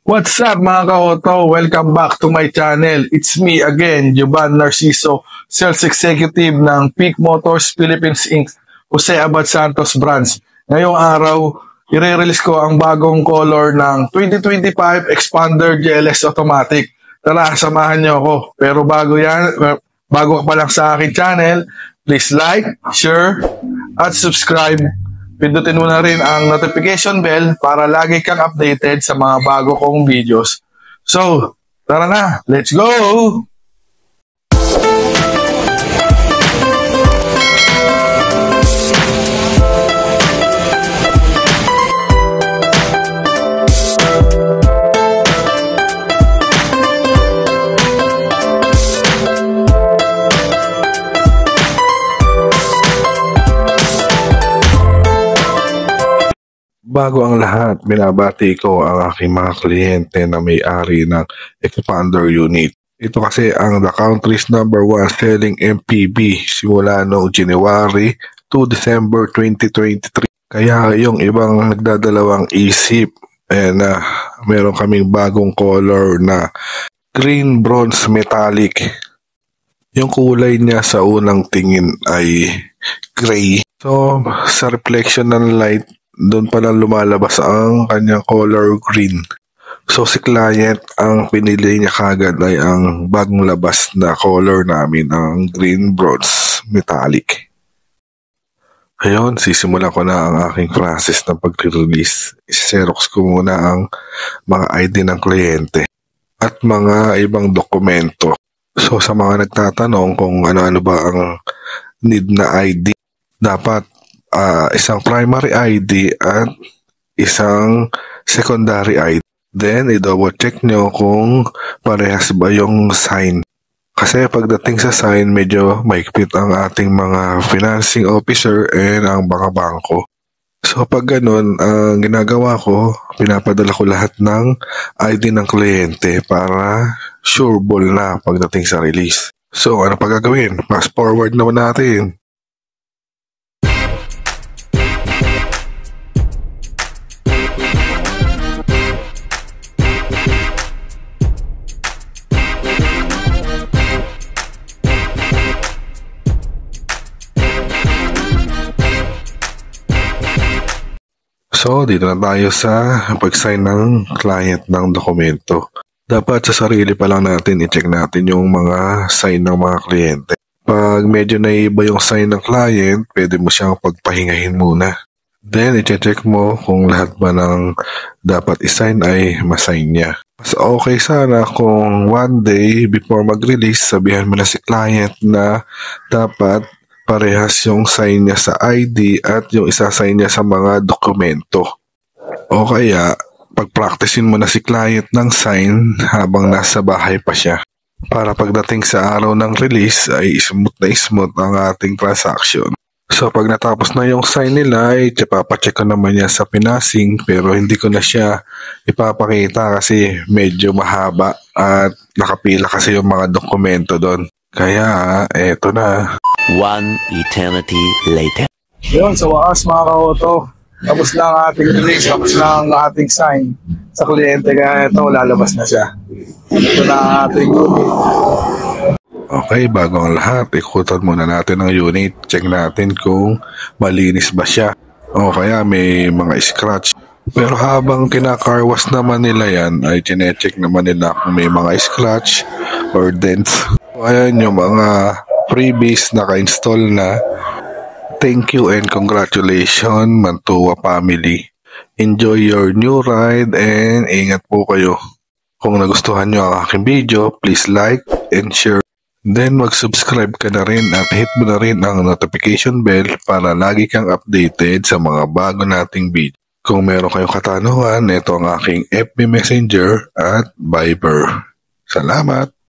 What's up mga ka-auto? Welcome back to my channel. It's me again, Jovan Narciso, Sales Executive ng Peak Motors Philippines Inc. Jose Abad Santos Branch. Ngayong araw, i-release ko ang bagong color ng 2025 Expander GLS Automatic. Tara, samahan niyo ako. Pero bago ka pa lang sa akin channel, please like, share, at subscribe. Pindutin mo na rin ang notification bell para lagi kang updated sa mga bago kong videos. So, tara na, let's go! Bago ang lahat, binabati ko ang aking mga kliyente na may-ari ng Expander unit. Ito kasi ang the country's #1 selling MPV simula noong January to December 2023. Kaya yung ibang nagdadalawang isip, meron kaming bagong color na green bronze metallic. Yung kulay niya sa unang tingin ay gray. So, sa reflection ng light, doon pa lang lumalabas ang kanyang color green. So si client, ang pinili niya kagad ay ang bagong labas na color namin, ang green bronze metallic. Ayun, sisimulan ko na ang aking process ng pag-release. Xerox ko muna ang mga ID ng kliyente at mga ibang dokumento. So sa mga nagtatanong kung ano-ano ba ang need na ID, dapat isang primary ID at isang secondary ID. Then, i-double check nyo kung parehas ba yung sign. Kasi pagdating sa sign, medyo maikpit ang ating mga financing officer and ang mga bangko. So, pag ganun, ang ginagawa ko, pinapadala ko lahat ng ID ng kliyente para sureball na pagdating sa release. So, ano pa gagawin? Fast forward naman natin. So, dito na tayo sa pag-sign ng client ng dokumento. Dapat sa sarili pa lang natin, i-check natin yung mga sign ng mga kliyente. Pag medyo naiba yung sign ng client, pwede mo siyang pagpahingahin muna. Then, i-check mo kung lahat ba ng dapat i-sign ay masign niya. Mas okay sana kung one day before mag-release, sabihan mo na si client na dapat parehas yung sign niya sa ID at yung isa-sign niya sa mga dokumento. O kaya, pag-practicein mo na si client ng sign habang nasa bahay pa siya. Para pagdating sa araw ng release ay smooth na smooth ang ating transaction. So pag natapos na yung sign nila, ay papacheck ko naman niya sa pinasing pero hindi ko na siya ipapakita kasi medyo mahaba at nakapila kasi yung mga dokumento doon. Kaya, eto na. One eternity later. Yun, sa wakas mga ka-auto, tapos na ang ating release, tapos na ang ating sign sa kliyente. Kaya ito, lalabas na siya. Ito na ang ating unit. Okay, bago ang lahat, ikutan muna natin ang unit. Check natin kung malinis ba siya. O kaya may mga scratch. Pero habang kinakarwas naman nila yan, ay chinecheck naman nila kung may mga scratch or dents. Ayan yung mga freebies naka-install na. Thank you and congratulations Mantua family. Enjoy your new ride and ingat po kayo. Kung nagustuhan nyo ang aking video, please like and share. Then mag-subscribe ka na rin at hit mo na rin ang notification bell para lagi kang updated sa mga bago nating video. Kung meron kayong katanungan, ito ang aking FB Messenger at Viber. Salamat!